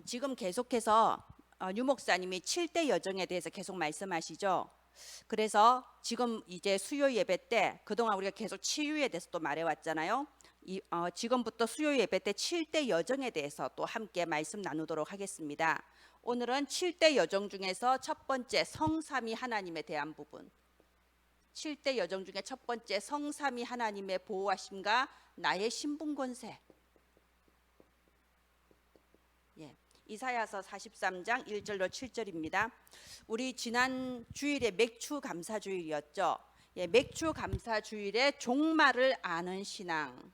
지금 계속해서 유 목사님이 7대 여정에 대해서 계속 말씀하시죠. 그래서 지금 이제 수요 예배 때 그동안 우리가 계속 치유에 대해서 또 말해왔잖아요. 지금부터 수요 예배 때 7대 여정에 대해서 또 함께 말씀 나누도록 하겠습니다. 오늘은 7대 여정 중에서 첫 번째 성삼위 하나님에 대한 부분, 7대 여정 중에 첫 번째 성삼위 하나님의 보호하심과 나의 신분 권세. 이사야서 43장 1절로 7절입니다. 우리 지난 주일에 맥주 감사 주일이었죠. 맥주 감사 주일에 종말을 아는 신앙.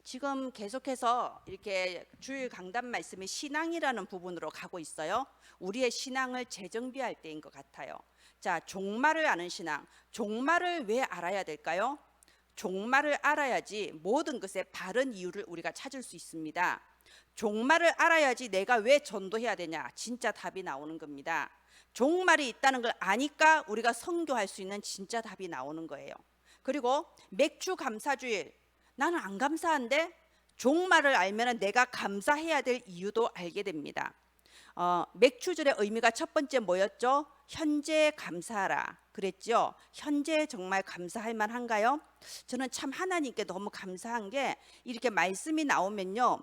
지금 계속해서 이렇게 주일 강단 말씀이 신앙이라는 부분으로 가고 있어요. 우리의 신앙을 재정비할 때인 것 같아요. 자, 종말을 아는 신앙. 종말을 왜 알아야 될까요? 종말을 알아야지 모든 것의 바른 이유를 우리가 찾을 수 있습니다. 종말을 알아야지 내가 왜 전도해야 되냐, 진짜 답이 나오는 겁니다. 종말이 있다는 걸 아니까 우리가 선교할 수 있는 진짜 답이 나오는 거예요. 그리고 맥주 감사주일, 나는 안 감사한데 종말을 알면 내가 감사해야 될 이유도 알게 됩니다. 맥주절의 의미가 첫 번째 뭐였죠? 현재 감사하라 그랬죠. 현재 정말 감사할 만한가요? 저는 참 하나님께 너무 감사한 게 이렇게 말씀이 나오면요,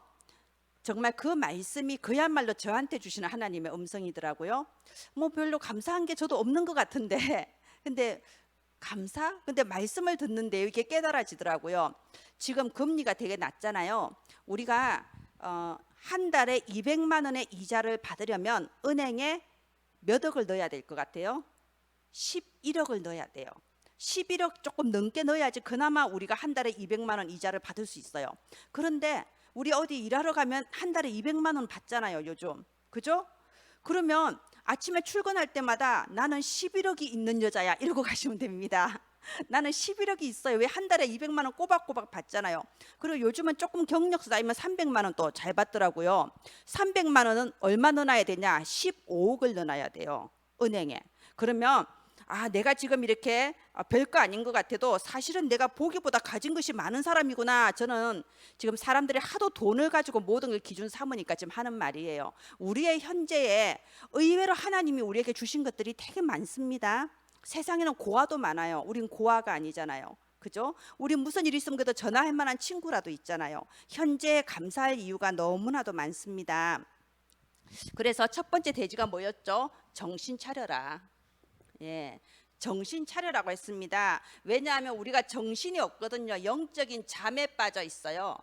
정말 그 말씀이 그야말로 저한테 주시는 하나님의 음성이더라고요. 뭐 별로 감사한 게 저도 없는 것 같은데 근데 감사? 근데 말씀을 듣는데 이렇게 깨달아지더라고요. 지금 금리가 되게 낮잖아요. 우리가 한 달에 200만 원의 이자를 받으려면 은행에 몇 억을 넣어야 될 것 같아요? 11억을 넣어야 돼요. 11억 조금 넘게 넣어야지 그나마 우리가 한 달에 200만 원 이자를 받을 수 있어요. 그런데 우리 어디 일하러 가면 한 달에 200만 원 받잖아요, 요즘. 그죠? 그러면 아침에 출근할 때마다 나는 11억이 있는 여자야 이러고 가시면 됩니다. 나는 11억이 있어요. 왜 한 달에 200만 원 꼬박꼬박 받잖아요. 그리고 요즘은 조금 경력서 쌓이면 300만 원 또 잘 받더라고요. 300만 원은 얼마 넣어놔야 되냐? 15억을 넣어놔야 돼요, 은행에. 그러면 내가 지금 이렇게 별거 아닌 것 같아도 사실은 내가 보기보다 가진 것이 많은 사람이구나. 저는 지금 사람들이 하도 돈을 가지고 모든 걸 기준 삼으니까 지금 하는 말이에요. 우리의 현재에 의외로 하나님이 우리에게 주신 것들이 되게 많습니다. 세상에는 고아도 많아요. 우린 고아가 아니잖아요. 그죠? 우리 무슨 일 있으면 그래도 전화할 만한 친구라도 있잖아요. 현재에 감사할 이유가 너무나도 많습니다. 그래서 첫 번째 대지가 뭐였죠? 정신 차려라. 정신 차려라고 했습니다. 왜냐하면 우리가 정신이 없거든요. 영적인 잠에 빠져 있어요.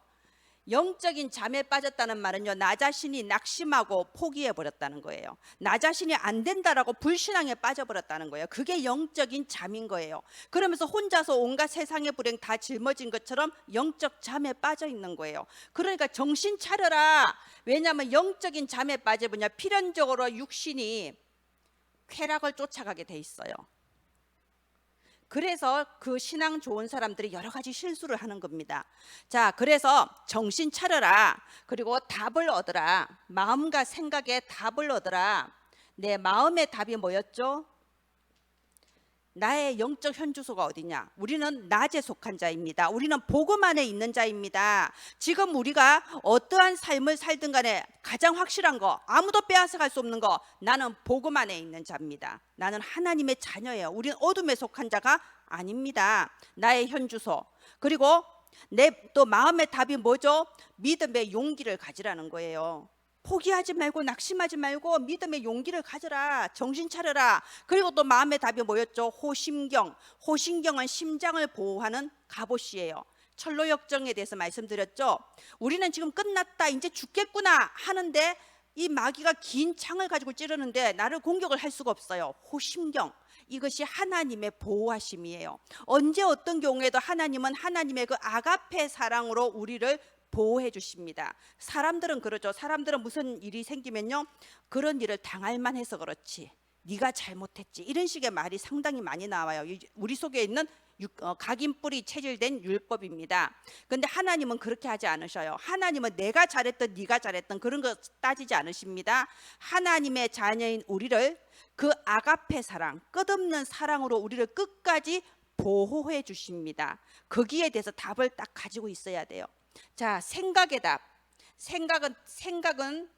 영적인 잠에 빠졌다는 말은요, 나 자신이 낙심하고 포기해 버렸다는 거예요. 나 자신이 안 된다라고 불신앙에 빠져버렸다는 거예요. 그게 영적인 잠인 거예요. 그러면서 혼자서 온갖 세상의 불행 다 짊어진 것처럼 영적 잠에 빠져 있는 거예요. 그러니까 정신 차려라. 왜냐하면 영적인 잠에 빠져보냐, 필연적으로 육신이 쾌락을 쫓아가게 돼 있어요. 그래서 그 신앙 좋은 사람들이 여러 가지 실수를 하는 겁니다. 자, 그래서 정신 차려라. 그리고 답을 얻으라. 마음과 생각에 답을 얻으라. 내 마음의 답이 뭐였죠? 나의 영적 현주소가 어디냐? 우리는 낮에 속한 자입니다. 우리는 복음 안에 있는 자입니다. 지금 우리가 어떠한 삶을 살든 간에 가장 확실한 거, 아무도 빼앗아갈 수 없는 거, 나는 복음 안에 있는 자입니다. 나는 하나님의 자녀예요. 우리는 어둠에 속한 자가 아닙니다. 나의 현주소. 그리고 내 또 마음의 답이 뭐죠? 믿음의 용기를 가지라는 거예요. 포기하지 말고 낙심하지 말고 믿음의 용기를 가져라. 정신 차려라. 그리고 또 마음의 답이 뭐였죠? 호심경. 호심경은 심장을 보호하는 갑옷이에요. 철로역정에 대해서 말씀드렸죠. 우리는 지금 끝났다, 이제 죽겠구나 하는데 이 마귀가 긴 창을 가지고 찌르는데 나를 공격을 할 수가 없어요. 호심경. 이것이 하나님의 보호하심이에요. 언제 어떤 경우에도 하나님은 하나님의 그 아가페 사랑으로 우리를 보호해 주십니다. 사람들은 그러죠. 사람들은 무슨 일이 생기면요, 그런 일을 당할 만해서 그렇지, 네가 잘못했지, 이런 식의 말이 상당히 많이 나와요. 우리 속에 있는 각인뿔이 체질된 율법입니다. 그런데 하나님은 그렇게 하지 않으셔요. 하나님은 내가 잘했든 네가 잘했든 그런 거 따지지 않으십니다. 하나님의 자녀인 우리를 그 아가페 사랑, 끝없는 사랑으로 우리를 끝까지 보호해 주십니다. 거기에 대해서 답을 딱 가지고 있어야 돼요. 자, 생각의 답. 생각은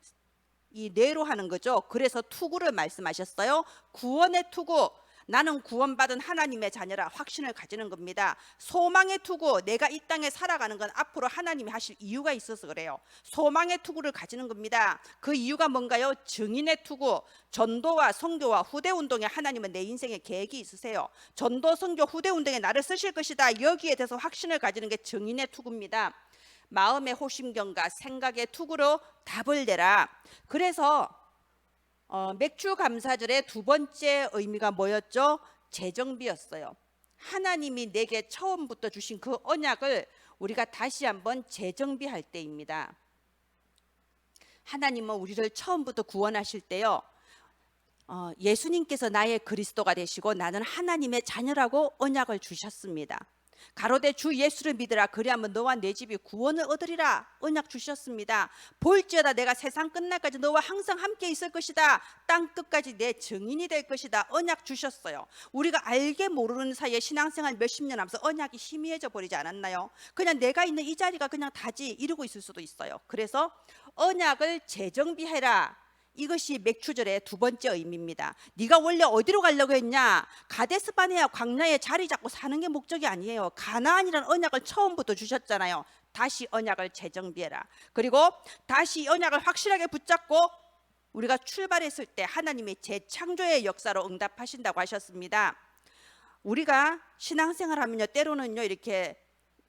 이 뇌로 하는 거죠. 그래서 투구를 말씀하셨어요. 구원의 투구, 나는 구원받은 하나님의 자녀라 확신을 가지는 겁니다. 소망의 투구, 내가 이 땅에 살아가는 건 앞으로 하나님이 하실 이유가 있어서 그래요. 소망의 투구를 가지는 겁니다. 그 이유가 뭔가요? 증인의 투구, 전도와 선교와 후대운동에 하나님은 내 인생에 계획이 있으세요. 전도, 선교, 후대운동에 나를 쓰실 것이다. 여기에 대해서 확신을 가지는 게 증인의 투구입니다. 마음의 호심경과 생각의 투구로 답을 내라. 그래서 맥주 감사절의 두 번째 의미가 뭐였죠? 재정비였어요. 하나님이 내게 처음부터 주신 그 언약을 우리가 다시 한번 재정비할 때입니다. 하나님은 우리를 처음부터 구원하실 때요, 예수님께서 나의 그리스도가 되시고 나는 하나님의 자녀라고 언약을 주셨습니다. 가로되 주 예수를 믿으라 그리하면 너와 내 집이 구원을 얻으리라 언약 주셨습니다. 볼지어다 내가 세상 끝날까지 너와 항상 함께 있을 것이다. 땅 끝까지 내 증인이 될 것이다. 언약 주셨어요. 우리가 알게 모르는 사이에 신앙생활 몇십 년 하면서 언약이 희미해져 버리지 않았나요? 그냥 내가 있는 이 자리가 그냥 다지 이러고 있을 수도 있어요. 그래서 언약을 재정비해라. 이것이 맥추절의 두 번째 의미입니다. 네가 원래 어디로 가려고 했냐? 가데스바네아 광야에 자리 잡고 사는 게 목적이 아니에요. 가나안이라는 언약을 처음부터 주셨잖아요. 다시 언약을 재정비해라. 그리고 다시 언약을 확실하게 붙잡고 우리가 출발했을 때 하나님이 재창조의 역사로 응답하신다고 하셨습니다. 우리가 신앙생활하면요, 때로는요 이렇게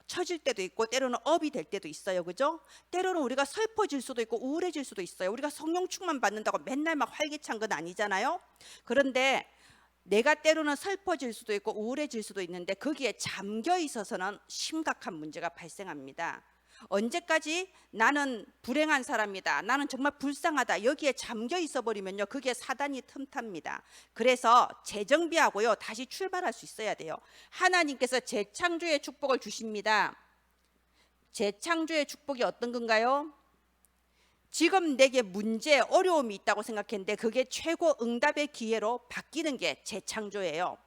처질 때도 있고 때로는 업이 될 때도 있어요. 그죠? 때로는 우리가 슬퍼질 수도 있고 우울해질 수도 있어요. 우리가 성령 충만 받는다고 맨날 막 활기찬 건 아니잖아요. 그런데 내가 때로는 슬퍼질 수도 있고 우울해질 수도 있는데 거기에 잠겨 있어서는 심각한 문제가 발생합니다. 언제까지 나는 불행한 사람이다, 나는 정말 불쌍하다, 여기에 잠겨 있어 버리면요 그게 사단이 틈탑니다. 그래서 재정비하고요 다시 출발할 수 있어야 돼요. 하나님께서 재창조의 축복을 주십니다. 재창조의 축복이 어떤 건가요? 지금 내게 문제, 어려움이 있다고 생각했는데 그게 최고 응답의 기회로 바뀌는 게 재창조예요.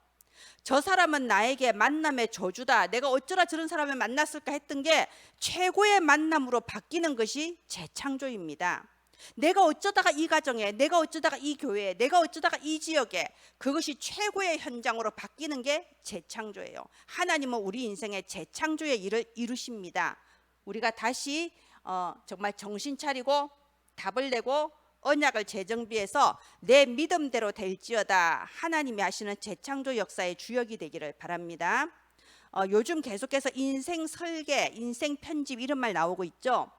저 사람은 나에게 만남의 저주다, 내가 어쩌라 저런 사람을 만났을까 했던 게 최고의 만남으로 바뀌는 것이 재창조입니다. 내가 어쩌다가 이 가정에, 내가 어쩌다가 이 교회에, 내가 어쩌다가 이 지역에, 그것이 최고의 현장으로 바뀌는 게 재창조예요. 하나님은 우리 인생에 재창조의 일을 이루십니다. 우리가 다시 정말 정신 차리고 답을 내고 언약을 재정비해서 내 믿음대로 될지어다 하나님이 하시는 재창조 역사의 주역이 되기를 바랍니다. 요즘 계속해서 인생 설계, 인생 편집 이런 말 나오고 있죠.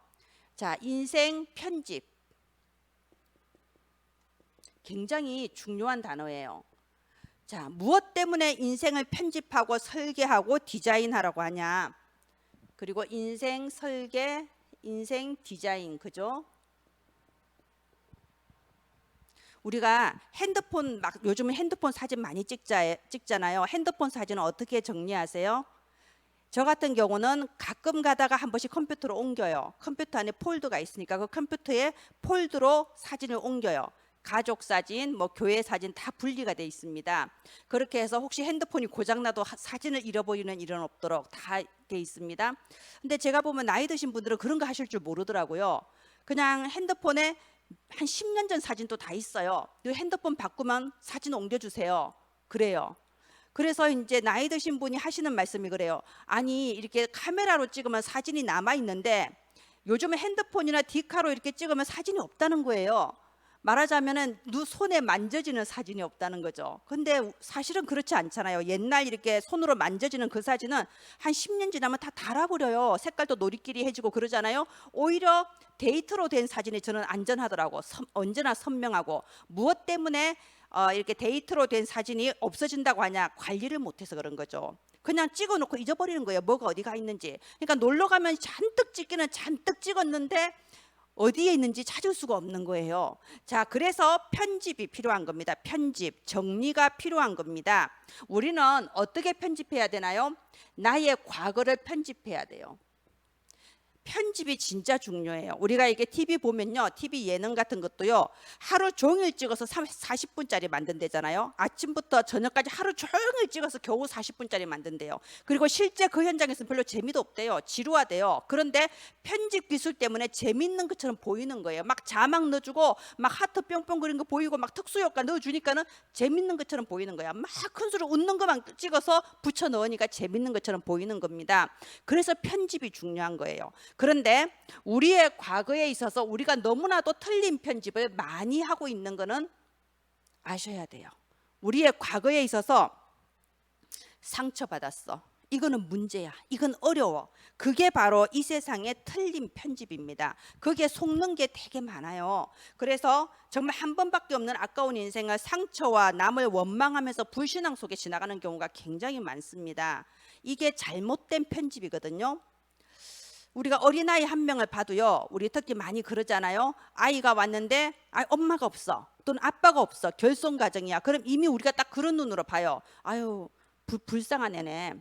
자, 인생 편집 굉장히 중요한 단어예요. 자, 무엇 때문에 인생을 편집하고 설계하고 디자인하라고 하냐? 그리고 인생 설계, 인생 디자인, 그죠? 우리가 핸드폰 막 요즘 핸드폰 사진 많이 찍잖아요. 핸드폰 사진은 어떻게 정리하세요? 저 같은 경우는 가끔 가다가 한 번씩 컴퓨터로 옮겨요. 컴퓨터 안에 폴더가 있으니까 그 컴퓨터에 폴더로 사진을 옮겨요. 가족 사진, 뭐 교회 사진 다 분리가 돼 있습니다. 그렇게 해서 혹시 핸드폰이 고장나도 사진을 잃어버리는 일은 없도록 다 돼 있습니다. 근데 제가 보면 나이 드신 분들은 그런 거 하실 줄 모르더라고요. 그냥 핸드폰에 한 10년 전 사진도 다 있어요. 핸드폰 바꾸면 사진 옮겨주세요. 그래요. 그래서 이제 나이 드신 분이 하시는 말씀이 그래요. 아니 이렇게 카메라로 찍으면 사진이 남아있는데 요즘에 핸드폰이나 디카로 이렇게 찍으면 사진이 없다는 거예요. 말하자면은 손에 만져지는 사진이 없다는 거죠. 근데 사실은 그렇지 않잖아요. 옛날 이렇게 손으로 만져지는 그 사진은 한 10년 지나면 다 닳아버려요. 색깔도 노리끼리해지고 그러잖아요. 오히려 데이터로 된 사진이 저는 안전하더라고. 언제나 선명하고. 무엇 때문에 이렇게 데이터로 된 사진이 없어진다고 하냐? 관리를 못해서 그런 거죠. 그냥 찍어놓고 잊어버리는 거예요. 뭐가 어디가 있는지. 그러니까 놀러 가면 잔뜩 찍기는 잔뜩 찍었는데 어디에 있는지 찾을 수가 없는 거예요. 자, 그래서 편집이 필요한 겁니다. 편집, 정리가 필요한 겁니다. 우리는 어떻게 편집해야 되나요? 나의 과거를 편집해야 돼요. 편집이 진짜 중요해요. 우리가 이게 TV 보면요, TV 예능 같은 것도요, 하루 종일 찍어서 40분짜리 만든대잖아요. 아침부터 저녁까지 하루 종일 찍어서 겨우 40분짜리 만든대요. 그리고 실제 그 현장에서 별로 재미도 없대요. 지루하대요. 그런데 편집 기술 때문에 재밌는 것처럼 보이는 거예요. 막 자막 넣어주고 막 하트 뿅뿅 그린 거 보이고 막 특수효과 넣어주니까는 재밌는 것처럼 보이는 거야. 막 큰 소리 웃는 것만 찍어서 붙여 넣으니까 재밌는 것처럼 보이는 겁니다. 그래서 편집이 중요한 거예요. 그런데 우리의 과거에 있어서 우리가 너무나도 틀린 편집을 많이 하고 있는 거는 아셔야 돼요. 우리의 과거에 있어서 상처받았어, 이거는 문제야, 이건 어려워, 그게 바로 이 세상의 틀린 편집입니다. 그게 속는 게 되게 많아요. 그래서 정말 한 번밖에 없는 아까운 인생을 상처와 남을 원망하면서 불신앙 속에 지나가는 경우가 굉장히 많습니다. 이게 잘못된 편집이거든요. 우리가 어린아이 한 명을 봐도요, 우리 특히 많이 그러잖아요. 아이가 왔는데 엄마가 없어, 또는 아빠가 없어, 결손가정이야. 그럼 이미 우리가 딱 그런 눈으로 봐요. 아유, 불쌍한 애네,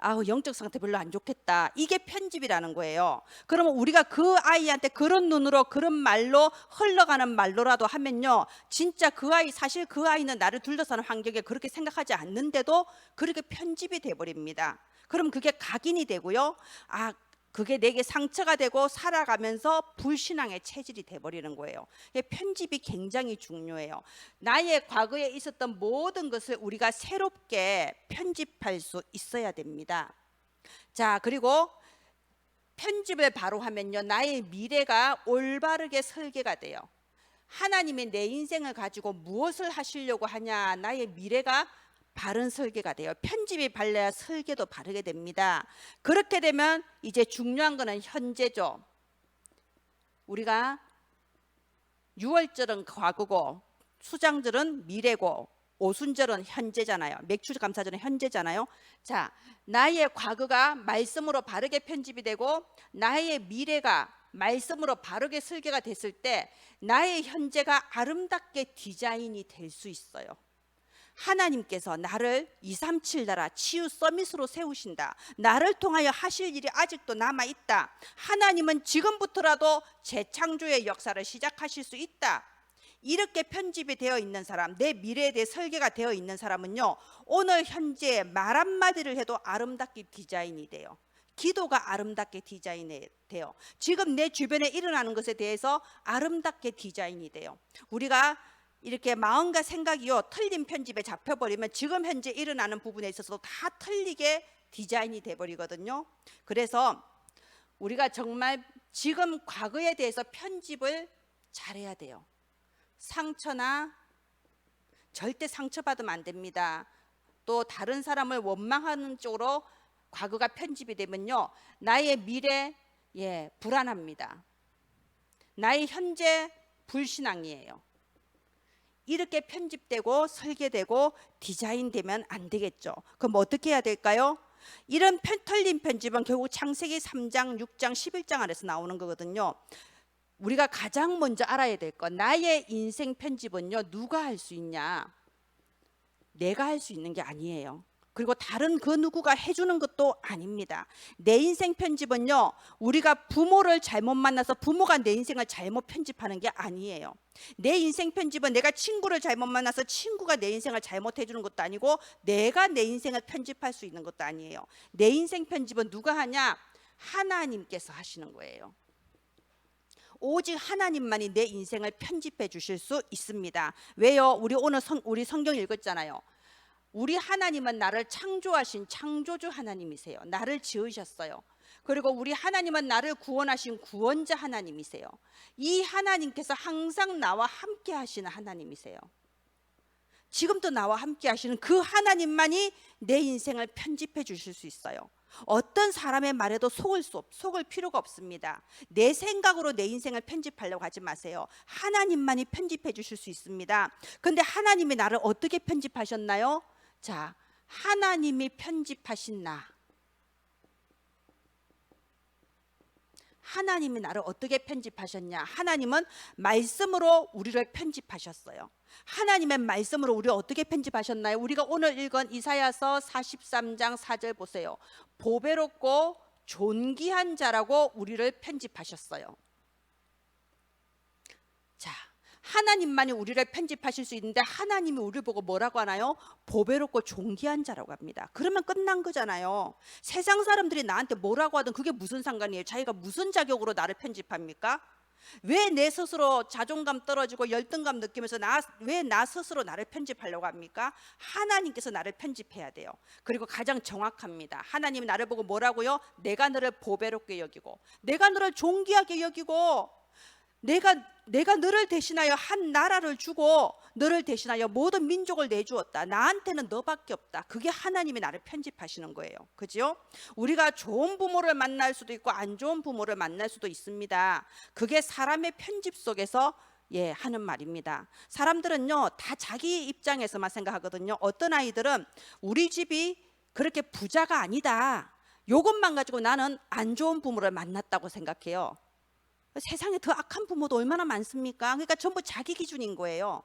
아우 영적 상태 별로 안 좋겠다. 이게 편집이라는 거예요. 그러면 우리가 그 아이한테 그런 눈으로 그런 말로 흘러가는 말로라도 하면요, 진짜 그 아이, 사실 그 아이는 나를 둘러싸는 환경에 그렇게 생각하지 않는데도 그렇게 편집이 돼버립니다. 그럼 그게 각인이 되고요, 그게 내게 상처가 되고 살아가면서 불신앙의 체질이 돼버리는 거예요. 편집이 굉장히 중요해요. 나의 과거에 있었던 모든 것을 우리가 새롭게 편집할 수 있어야 됩니다. 자, 그리고 편집을 바로 하면요, 나의 미래가 올바르게 설계가 돼요. 하나님이 내 인생을 가지고 무엇을 하시려고 하냐, 나의 미래가 바른 설계가 돼요. 편집이 발라야 설계도 바르게 됩니다. 그렇게 되면 이제 중요한 거는 현재죠. 우리가 6월절은 과거고 수장절은 미래고 오순절은 현재잖아요. 맥주감사절은 현재잖아요. 자, 나의 과거가 말씀으로 바르게 편집이 되고 나의 미래가 말씀으로 바르게 설계가 됐을 때 나의 현재가 아름답게 디자인이 될 수 있어요. 하나님께서 나를 237 나라 치유 서밋으로 세우신다. 나를 통하여 하실 일이 아직도 남아있다. 하나님은 지금부터라도 재창조의 역사를 시작하실 수 있다. 이렇게 편집이 되어 있는 사람, 내 미래에 대해 설계가 되어 있는 사람은요, 오늘 현재 말 한마디를 해도 아름답게 디자인이 돼요. 기도가 아름답게 디자인이 돼요. 지금 내 주변에 일어나는 것에 대해서 아름답게 디자인이 돼요. 우리가 이렇게 마음과 생각이요, 틀린 편집에 잡혀버리면 지금 현재 일어나는 부분에 있어서 다 틀리게 디자인이 돼버리거든요. 그래서 우리가 정말 지금 과거에 대해서 편집을 잘해야 돼요. 상처나 절대 상처받으면 안 됩니다. 또 다른 사람을 원망하는 쪽으로 과거가 편집이 되면요, 나의 미래 불안합니다. 나의 현재 불신앙이에요. 이렇게 편집되고 설계되고 디자인되면 안 되겠죠. 그럼 어떻게 해야 될까요? 이런 틀린 편집은 결국 창세기 3장, 6장, 11장 안에서 나오는 거거든요. 우리가 가장 먼저 알아야 될 건, 나의 인생 편집은요, 누가 할 수 있냐? 내가 할 수 있는 게 아니에요. 그리고 다른 그 누구가 해주는 것도 아닙니다. 내 인생 편집은요, 우리가 부모를 잘못 만나서 부모가 내 인생을 잘못 편집하는 게 아니에요. 내 인생 편집은 내가 친구를 잘못 만나서 친구가 내 인생을 잘못해 주는 것도 아니고 내가 내 인생을 편집할 수 있는 것도 아니에요. 내 인생 편집은 누가 하냐? 하나님께서 하시는 거예요. 오직 하나님만이 내 인생을 편집해 주실 수 있습니다. 왜요? 우리 오늘 우리 성경 읽었잖아요. 우리 하나님은 나를 창조하신 창조주 하나님이세요. 나를 지으셨어요. 그리고 우리 하나님은 나를 구원하신 구원자 하나님이세요. 이 하나님께서 항상 나와 함께 하시는 하나님이세요. 지금도 나와 함께 하시는 그 하나님만이 내 인생을 편집해 주실 수 있어요. 어떤 사람의 말에도 속을 필요가 없습니다. 내 생각으로 내 인생을 편집하려고 하지 마세요. 하나님만이 편집해 주실 수 있습니다. 근데 하나님이 나를 어떻게 편집하셨나요? 자, 하나님이 편집하신 나, 하나님이 나를 어떻게 편집하셨냐? 하나님은 말씀으로 우리를 편집하셨어요. 하나님의 말씀으로 우리를 어떻게 편집하셨나요? 우리가 오늘 읽은 이사야서 43장 4절 보세요. 보배롭고 존귀한 자라고 우리를 편집하셨어요. 자, 하나님만이 우리를 편집하실 수 있는데 하나님이 우리를 보고 뭐라고 하나요? 보배롭고 존귀한 자라고 합니다. 그러면 끝난 거잖아요. 세상 사람들이 나한테 뭐라고 하든 그게 무슨 상관이에요? 자기가 무슨 자격으로 나를 편집합니까? 왜 내 스스로 자존감 떨어지고 열등감 느끼면서 왜 나 스스로 나를 편집하려고 합니까? 하나님께서 나를 편집해야 돼요. 그리고 가장 정확합니다. 하나님이 나를 보고 뭐라고요? 내가 너를 보배롭게 여기고 내가 너를 존귀하게 여기고 내가 너를 대신하여 한 나라를 주고 너를 대신하여 모든 민족을 내주었다. 나한테는 너밖에 없다. 그게 하나님이 나를 편집하시는 거예요. 그죠? 우리가 좋은 부모를 만날 수도 있고 안 좋은 부모를 만날 수도 있습니다. 그게 사람의 편집 속에서 하는 말입니다. 사람들은요 다 자기 입장에서만 생각하거든요. 어떤 아이들은 우리 집이 그렇게 부자가 아니다. 이것만 가지고 나는 안 좋은 부모를 만났다고 생각해요. 세상에 더 악한 부모도 얼마나 많습니까? 그러니까 전부 자기 기준인 거예요.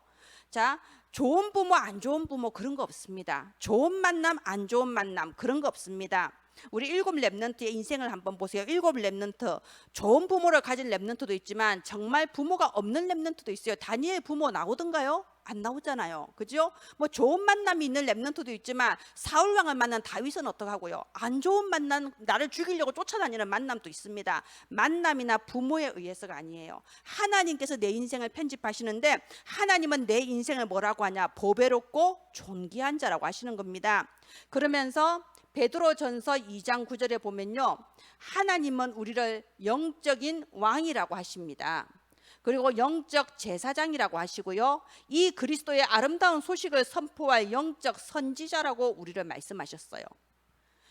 자, 좋은 부모, 안 좋은 부모 그런 거 없습니다. 좋은 만남, 안 좋은 만남 그런 거 없습니다. 우리 7 랩넌트의 인생을 한번 보세요. 7 랩넌트, 좋은 부모를 가진 랩넌트도 있지만 정말 부모가 없는 랩넌트도 있어요. 다니엘 부모 나오던가요? 안 나오잖아요. 그죠? 뭐 좋은 만남이 있는 랩넌트도 있지만 사울 왕을 만난 다윗은 어떡하고요? 안 좋은 만남, 나를 죽이려고 쫓아다니는 만남도 있습니다. 만남이나 부모에 의해서가 아니에요. 하나님께서 내 인생을 편집하시는데 하나님은 내 인생을 뭐라고 하냐? 보배롭고 존귀한 자라고 하시는 겁니다. 그러면서 베드로전서 2장 9절에 보면요, 하나님은 우리를 영적인 왕이라고 하십니다. 그리고 영적 제사장이라고 하시고요, 이 그리스도의 아름다운 소식을 선포할 영적 선지자라고 우리를 말씀하셨어요.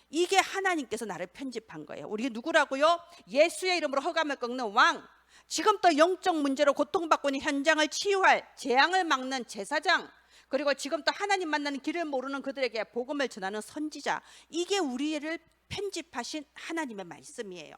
이게 하나님께서 나를 편집한 거예요. 우리 누구라고요? 예수의 이름으로 흑암을 꺾는 왕, 지금도 영적 문제로 고통받고 있는 현장을 치유할 재앙을 막는 제사장, 그리고 지금 또 하나님 만나는 길을 모르는 그들에게 복음을 전하는 선지자, 이게 우리를 편집하신 하나님의 말씀이에요.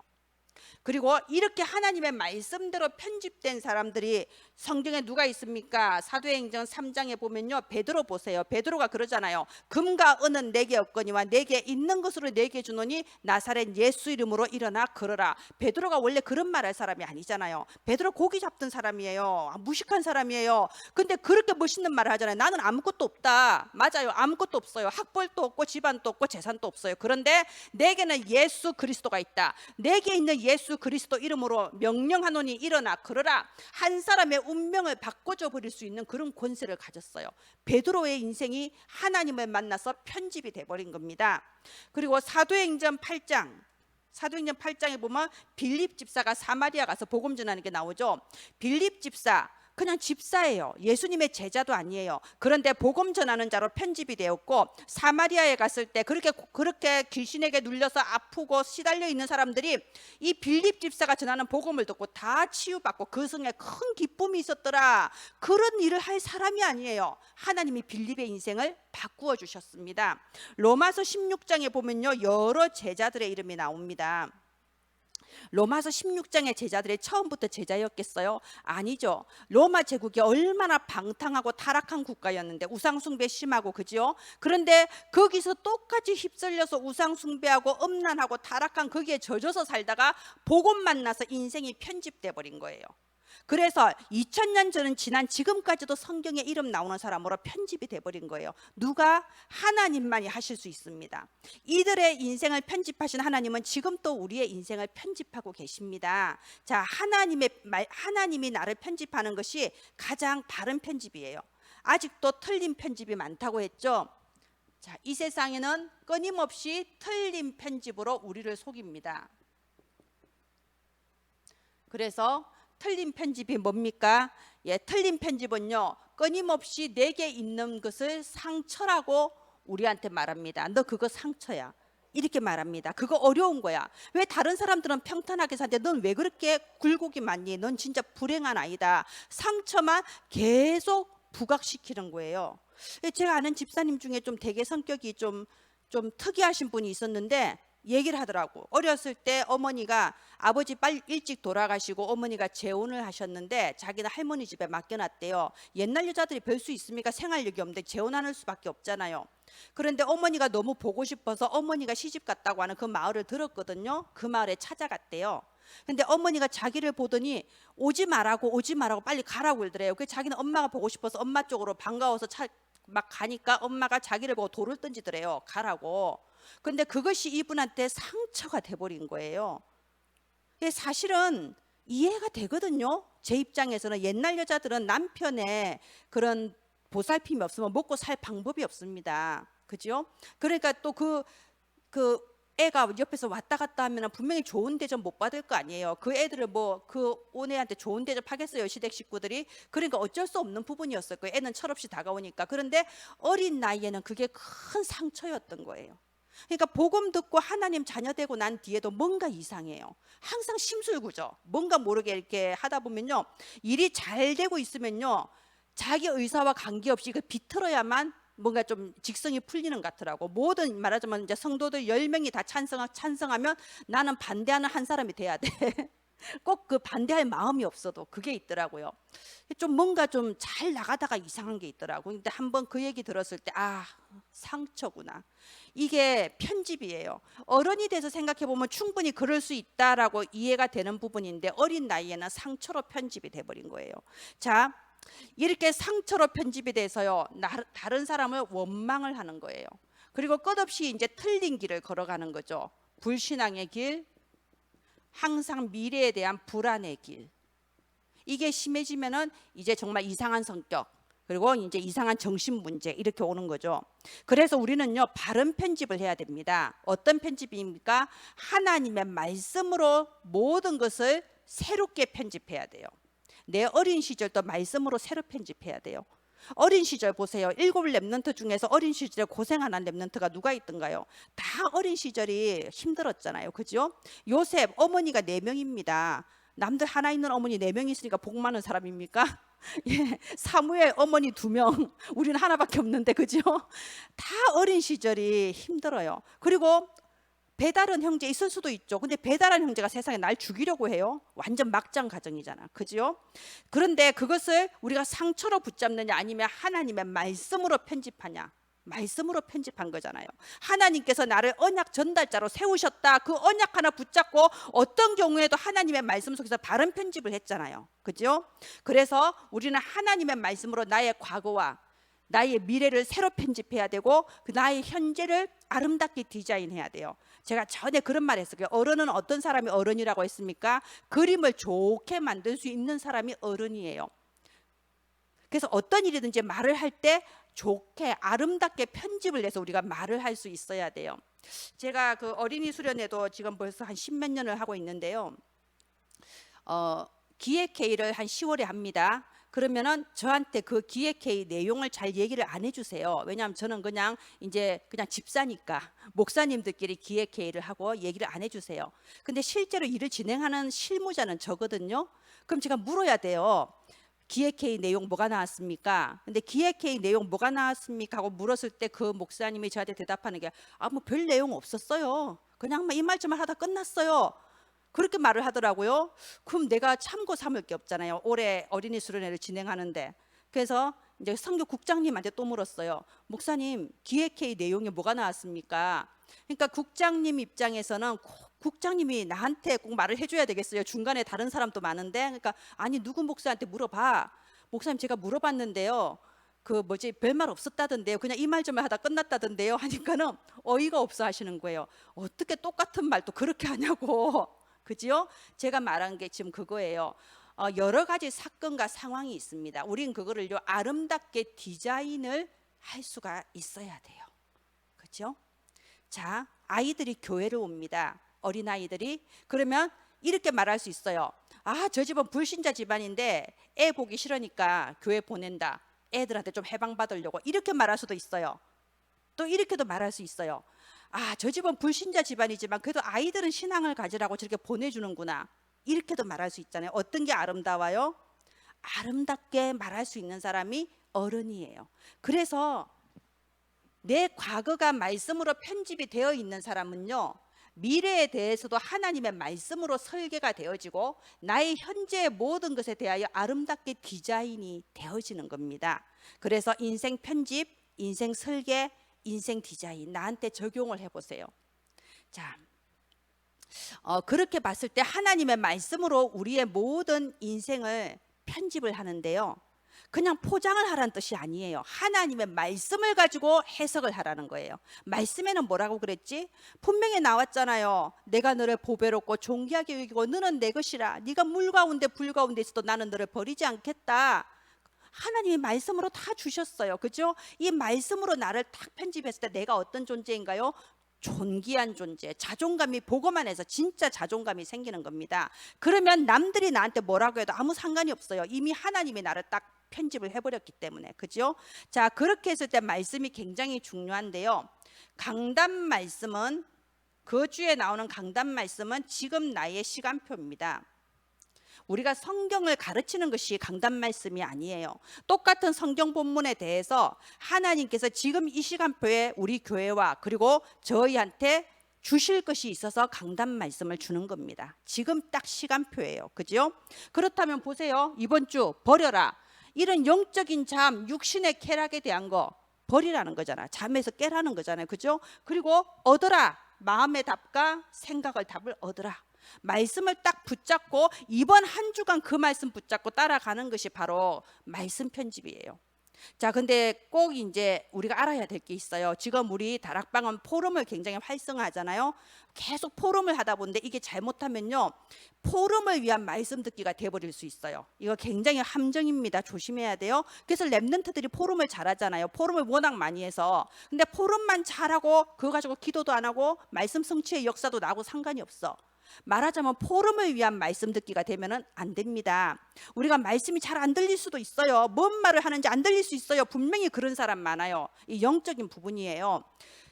그리고 이렇게 하나님의 말씀대로 편집된 사람들이 성경에 누가 있습니까? 사도행전 3장에 보면요, 베드로 보세요. 베드로가 그러잖아요. 금과 은은 내게 없거니와 내게 있는 것으로 내게 주노니 나사렛 예수 이름으로 일어나 걸어라. 베드로가 원래 그런 말할 사람이 아니잖아요. 베드로 고기 잡던 사람이에요. 무식한 사람이에요. 근데 그렇게 멋있는 말을 하잖아요. 나는 아무것도 없다. 맞아요, 아무것도 없어요. 학벌도 없고 집안도 없고 재산도 없어요. 그런데 내게는 예수 그리스도가 있다. 내게 있는 예수 그리스도 이름으로 명령하노니 일어나 걸어라. 한 사람의 운명을 바꿔줘 버릴 수 있는 그런 권세를 가졌어요. 베드로의 인생이 하나님을 만나서 편집이 돼버린 겁니다. 그리고 사도행전 8장에 보면 빌립 집사가 사마리아 가서 복음 전하는 게 나오죠. 빌립 집사, 그냥 집사예요. 예수님의 제자도 아니에요. 그런데 복음 전하는 자로 편집이 되었고, 사마리아에 갔을 때 그렇게 귀신에게 눌려서 아프고 시달려 있는 사람들이 이 빌립 집사가 전하는 복음을 듣고 다 치유받고 그 성에 큰 기쁨이 있었더라. 그런 일을 할 사람이 아니에요. 하나님이 빌립의 인생을 바꾸어 주셨습니다. 로마서 16장에 보면요, 여러 제자들의 이름이 나옵니다. 로마서 16장의 제자들이 처음부터 제자였겠어요? 아니죠. 로마 제국이 얼마나 방탕하고 타락한 국가였는데, 우상숭배 심하고, 그죠? 그런데 거기서 똑같이 휩쓸려서 우상숭배하고 음란하고 타락한 거기에 젖어서 살다가 복음 만나서 인생이 편집돼 버린 거예요. 그래서 2000년 전은 지난 지금까지도 성경에 이름 나오는 사람으로 편집이 돼버린 거예요. 누가? 하나님만이 하실 수 있습니다. 이들의 인생을 편집하신 하나님은 지금 또 우리의 인생을 편집하고 계십니다. 자, 하나님이 나를 편집하는 것이 가장 바른 편집이에요. 아직도 틀린 편집이 많다고 했죠. 자, 이 세상에는 끊임없이 틀린 편집으로 우리를 속입니다. 그래서 틀린 편집이 뭡니까? 틀린 편집은요, 끊임없이 내게 있는 것을 상처라고 우리한테 말합니다. 너 그거 상처야, 이렇게 말합니다. 그거 어려운 거야. 왜 다른 사람들은 평탄하게 사는데 넌 왜 그렇게 굴곡이 많니? 넌 진짜 불행한 아이다. 상처만 계속 부각시키는 거예요. 제가 아는 집사님 중에 좀 되게 성격이 좀 특이하신 분이 있었는데, 얘기를 하더라고. 어렸을 때 어머니가 아버지 빨리 일찍 돌아가시고 어머니가 재혼을 하셨는데 자기는 할머니 집에 맡겨놨대요. 옛날 여자들이 별 수 있습니까? 생활력이 없는데 재혼하는 수밖에 없잖아요. 그런데 어머니가 너무 보고 싶어서 어머니가 시집 갔다고 하는 그 마을을 들었거든요. 그 마을에 찾아갔대요. 근데 어머니가 자기를 보더니 오지 말라고 빨리 가라고 그러더래요. 그래서 자기는 엄마가 보고 싶어서 엄마 쪽으로 반가워서 막 가니까 엄마가 자기를 보고 돌을 던지더래요. 가라고. 근데 그것이 이분한테 상처가 돼버린 거예요. 사실은 이해가 되거든요. 제 입장에서는 옛날 여자들은 남편의 그런 보살핌이 없으면 먹고 살 방법이 없습니다. 그죠? 그러니까 또 그 애가 옆에서 왔다 갔다 하면 분명히 좋은 대접 못 받을 거 아니에요. 그 애들을 뭐 그 온 애한테 좋은 대접 하겠어요, 시댁 식구들이. 그러니까 어쩔 수 없는 부분이었을 거예요. 애는 철없이 다가오니까. 그런데 어린 나이에는 그게 큰 상처였던 거예요. 그러니까 복음 듣고 하나님 자녀 되고 난 뒤에도 뭔가 이상해요. 항상 심술구죠. 뭔가 모르게 이렇게 하다 보면요, 일이 잘 되고 있으면요, 자기 의사와 관계없이 그 비틀어야만 뭔가 좀 직성이 풀리는 것 같더라고. 모든 말하자면 이제 성도들 10명이 다 찬성하면 나는 반대하는 한 사람이 돼야 돼. 꼭 그 반대할 마음이 없어도 그게 있더라고요. 좀 뭔가 좀 잘 나가다가 이상한 게 있더라고. 근데 한번 그 얘기 들었을 때 상처구나. 이게 편집이에요. 어른이 돼서 생각해 보면 충분히 그럴 수 있다라고 이해가 되는 부분인데 어린 나이에는 상처로 편집이 돼버린 거예요. 자, 이렇게 상처로 편집이 돼서요, 다른 사람을 원망을 하는 거예요. 그리고 끝없이 이제 틀린 길을 걸어가는 거죠. 불신앙의 길, 항상 미래에 대한 불안의 길. 이게 심해지면은 이제 정말 이상한 성격, 그리고 이제 이상한 정신 문제 이렇게 오는 거죠. 그래서 우리는요, 바른 편집을 해야 됩니다. 어떤 편집입니까? 하나님의 말씀으로 모든 것을 새롭게 편집해야 돼요. 내 어린 시절도 말씀으로 새로 편집해야 돼요. 어린 시절 보세요. 7 랩런트 중에서 어린 시절에 고생 안 한 랩런트가 누가 있던가요? 다 어린 시절이 힘들었잖아요. 그죠? 요셉 어머니가 4명입니다. 남들 하나 있는 어머니 4명 있으니까 복 많은 사람입니까? 예, 사무엘 어머니 2명, 우리는 하나밖에 없는데, 그죠? 다 어린 시절이 힘들어요. 그리고 배다른 형제 있을 수도 있죠. 근데 배다른 형제가 세상에 날 죽이려고 해요. 완전 막장 가정이잖아. 그죠? 그런데 그것을 우리가 상처로 붙잡느냐 아니면 하나님의 말씀으로 편집하냐. 말씀으로 편집한 거잖아요. 하나님께서 나를 언약 전달자로 세우셨다. 그 언약 하나 붙잡고 어떤 경우에도 하나님의 말씀 속에서 바른 편집을 했잖아요. 그죠? 그래서 우리는 하나님의 말씀으로 나의 과거와 나의 미래를 새로 편집해야 되고 그 나의 현재를 아름답게 디자인해야 돼요. 제가 전에 그런 말 했어요. 어른은 어떤 사람이 어른이라고 했습니까? 그림을 좋게 만들 수 있는 사람이 어른이에요. 그래서 어떤 일이든지 말을 할 때 좋게 아름답게 편집을 해서 우리가 말을 할 수 있어야 돼요. 제가 그 어린이 수련회도 지금 벌써 한 10몇 년을 하고 있는데요. 기획회의를 한 10월에 합니다. 그러면은 저한테 그 기획회의 내용을 잘 얘기를 안 해주세요. 왜냐하면 저는 그냥 집사니까 목사님들끼리 기획회의를 하고 얘기를 안 해주세요. 근데 실제로 일을 진행하는 실무자는 저거든요. 그럼 제가 물어야 돼요. 기획회의 내용 뭐가 나왔습니까? 근데 기획회의 내용 뭐가 나왔습니까? 하고 물었을 때 그 목사님이 저한테 대답하는 게 뭐 별 내용 없었어요. 그냥 이 말씀을 하다 끝났어요. 그렇게 말을 하더라고요. 그럼 내가 참고 삼을 게 없잖아요. 올해 어린이 수련회를 진행하는데. 그래서 이제 선교국장님한테 또 물었어요. 목사님, 기획회의 내용이 뭐가 나왔습니까? 그러니까 국장님 입장에서는 국장님이 나한테 꼭 말을 해줘야 되겠어요. 중간에 다른 사람도 많은데. 그러니까 아니 누구 목사한테 물어봐. 목사님 제가 물어봤는데요. 별말 없었다던데요. 그냥 이 말 좀 하다 끝났다던데요. 하니까는 어이가 없어 하시는 거예요. 어떻게 똑같은 말도 그렇게 하냐고. 그죠? 제가 말한 게 지금 그거예요. 여러 가지 사건과 상황이 있습니다. 우린 그거를요 아름답게 디자인을 할 수가 있어야 돼요. 그죠? 자, 아이들이 교회를 옵니다. 어린아이들이. 그러면 이렇게 말할 수 있어요. 저 집은 불신자 집안인데 애 보기 싫으니까 교회 보낸다. 애들한테 좀 해방받으려고. 이렇게 말할 수도 있어요. 또 이렇게도 말할 수 있어요. 저 집은 불신자 집안이지만 그래도 아이들은 신앙을 가지라고 저렇게 보내주는구나. 이렇게도 말할 수 있잖아요. 어떤 게 아름다워요? 아름답게 말할 수 있는 사람이 어른이에요. 그래서 내 과거가 말씀으로 편집이 되어 있는 사람은요, 미래에 대해서도 하나님의 말씀으로 설계가 되어지고 나의 현재의 모든 것에 대하여 아름답게 디자인이 되어지는 겁니다. 그래서 인생 편집, 인생 설계, 인생 디자인 나한테 적용을 해보세요. 자, 그렇게 봤을 때 하나님의 말씀으로 우리의 모든 인생을 편집을 하는데요. 그냥 포장을 하라는 뜻이 아니에요. 하나님의 말씀을 가지고 해석을 하라는 거예요. 말씀에는 뭐라고 그랬지? 분명히 나왔잖아요. 내가 너를 보배롭고 존귀하게 여기고 너는 내 것이라. 네가 물 가운데 불 가운데 있어도 나는 너를 버리지 않겠다. 하나님의 말씀으로 다 주셨어요. 그죠? 이 말씀으로 나를 딱 편집했을 때 내가 어떤 존재인가요? 존귀한 존재, 자존감이 보고만 해서 진짜 자존감이 생기는 겁니다. 그러면 남들이 나한테 뭐라고 해도 아무 상관이 없어요. 이미 하나님이 나를 딱 편집을 해버렸기 때문에. 그죠? 자, 그렇게 했을 때 말씀이 굉장히 중요한데요. 강단 말씀은, 그 주에 나오는 강단 말씀은 지금 나의 시간표입니다. 우리가 성경을 가르치는 것이 강단 말씀이 아니에요. 똑같은 성경 본문에 대해서 하나님께서 지금 이 시간표에 우리 교회와 그리고 저희한테 주실 것이 있어서 강단 말씀을 주는 겁니다. 지금 딱 시간표예요. 그죠? 그렇다면 보세요. 이번 주 버려라. 이런 영적인 잠, 육신의 쾌락에 대한 거 버리라는 거잖아. 잠에서 깨라는 거잖아요. 그죠? 그리고 얻어라. 마음의 답과 생각을 답을 얻어라. 말씀을 딱 붙잡고 이번 한 주간 그 말씀 붙잡고 따라가는 것이 바로 말씀 편집이에요. 자, 근데 꼭 이제 우리가 알아야 될 게 있어요. 지금 우리 다락방은 포럼을 굉장히 활성화하잖아요. 계속 포럼을 하다 보는데 이게 잘못하면요, 포럼을 위한 말씀 듣기가 돼버릴 수 있어요. 이거 굉장히 함정입니다. 조심해야 돼요. 그래서 랩런트들이 포럼을 잘하잖아요. 포럼을 워낙 많이 해서. 근데 포럼만 잘하고 그거 가지고 기도도 안 하고 말씀 성취의 역사도 나하고 상관이 없어. 말하자면 포럼을 위한 말씀 듣기가 되면은 안 됩니다. 우리가 말씀이 잘 안 들릴 수도 있어요. 뭔 말을 하는지 안 들릴 수 있어요. 분명히 그런 사람 많아요. 이 영적인 부분이에요.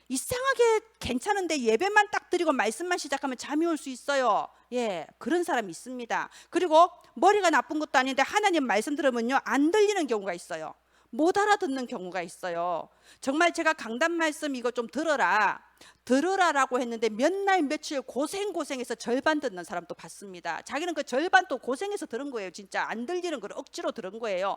이상하게 괜찮은데 예배만 딱 드리고 말씀만 시작하면 잠이 올 수 있어요. 예, 그런 사람이 있습니다. 그리고 머리가 나쁜 것도 아닌데 하나님 말씀 들으면요, 안 들리는 경우가 있어요. 못 알아듣는 경우가 있어요. 정말 제가 강단 말씀 이거 좀 들으라라고 했는데 몇 날 며칠 고생해서 절반 듣는 사람도 봤습니다. 자기는 그 절반 또 고생해서 들은 거예요. 진짜 안 들리는 걸 억지로 들은 거예요.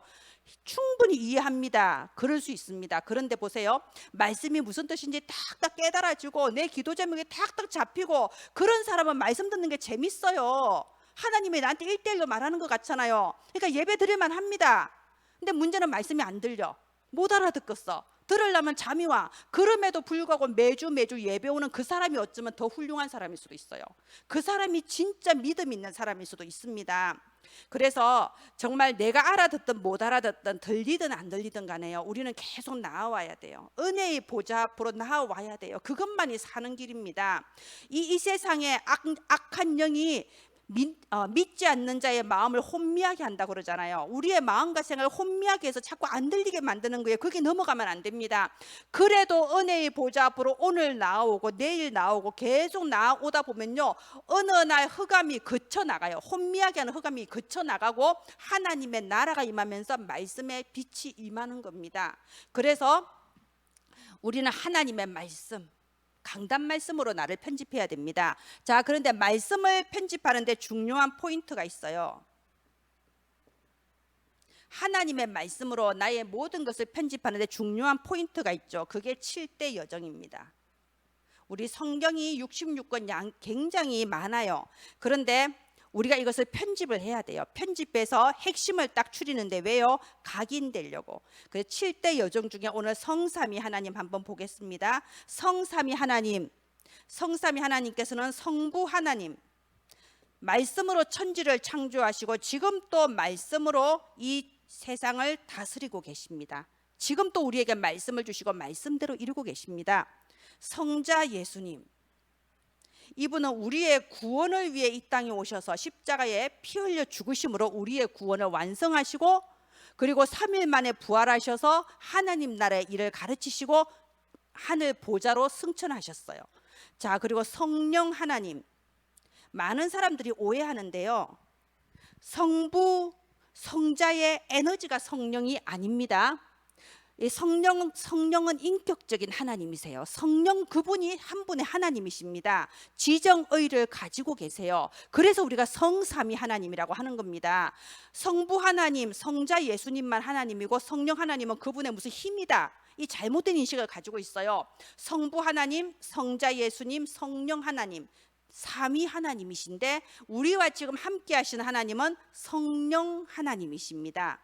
충분히 이해합니다. 그럴 수 있습니다. 그런데 보세요. 말씀이 무슨 뜻인지 탁탁 깨달아지고 내 기도 제목이 탁탁 잡히고 그런 사람은 말씀 듣는 게 재밌어요. 하나님이 나한테 1대1로 말하는 것 같잖아요. 그러니까 예배 드릴만 합니다. 근데 문제는 말씀이 안 들려. 못 알아듣겠어. 들으려면 잠이 와. 그럼에도 불구하고 매주 예배 오는 그 사람이 어쩌면 더 훌륭한 사람일 수도 있어요. 그 사람이 진짜 믿음 있는 사람일 수도 있습니다. 그래서 정말 내가 알아듣든 못 알아듣든 들리든 안 들리든 간에요, 우리는 계속 나아와야 돼요. 은혜의 보좌 앞으로 나아와야 돼요. 그것만이 사는 길입니다. 이 세상에 악한 영이 믿지 않는 자의 마음을 혼미하게 한다고 그러잖아요. 우리의 마음과 생각을 혼미하게 해서 자꾸 안 들리게 만드는 거예요. 그게 넘어가면 안 됩니다. 그래도 은혜의 보좌 앞으로 오늘 나오고 내일 나오고 계속 나오다 보면요, 어느 날 흑암이 그쳐나가요. 혼미하게 하는 흑암이 그쳐나가고 하나님의 나라가 임하면서 말씀의 빛이 임하는 겁니다. 그래서 우리는 하나님의 말씀, 강단 말씀으로 나를 편집해야 됩니다. 자, 그런데 말씀을 편집하는데 중요한 포인트가 있어요. 하나님의 말씀으로 나의 모든 것을 편집하는데 중요한 포인트가 있죠. 그게 7대 여정입니다. 우리 성경이 66권 굉장히 많아요. 그런데 우리가 이것을 편집을 해야 돼요. 편집해서 핵심을 딱 추리는데 왜요? 각인되려고. 그래서 7대 여정 중에 오늘 성삼위 하나님 한번 보겠습니다. 성삼위 하나님께서는 성부 하나님, 말씀으로 천지를 창조하시고 지금 또 말씀으로 이 세상을 다스리고 계십니다. 지금 또 우리에게 말씀을 주시고 말씀대로 이루고 계십니다. 성자 예수님, 이분은 우리의 구원을 위해 이 땅에 오셔서 십자가에 피 흘려 죽으심으로 우리의 구원을 완성하시고 그리고 3일 만에 부활하셔서 하나님 나라의 일을 가르치시고 하늘 보좌로 승천하셨어요. 자, 그리고 성령 하나님, 많은 사람들이 오해하는데요, 성부, 성자의 에너지가 성령이 아닙니다. 이 성령은 인격적인 하나님이세요. 성령 그분이 한 분의 하나님이십니다. 지정의를 가지고 계세요. 그래서 우리가 성삼위 하나님이라고 하는 겁니다. 성부 하나님, 성자 예수님만 하나님이고 성령 하나님은 그분의 무슨 힘이다, 이 잘못된 인식을 가지고 있어요. 성부 하나님, 성자 예수님, 성령 하나님, 삼위 하나님이신데 우리와 지금 함께 하시는 하나님은 성령 하나님이십니다.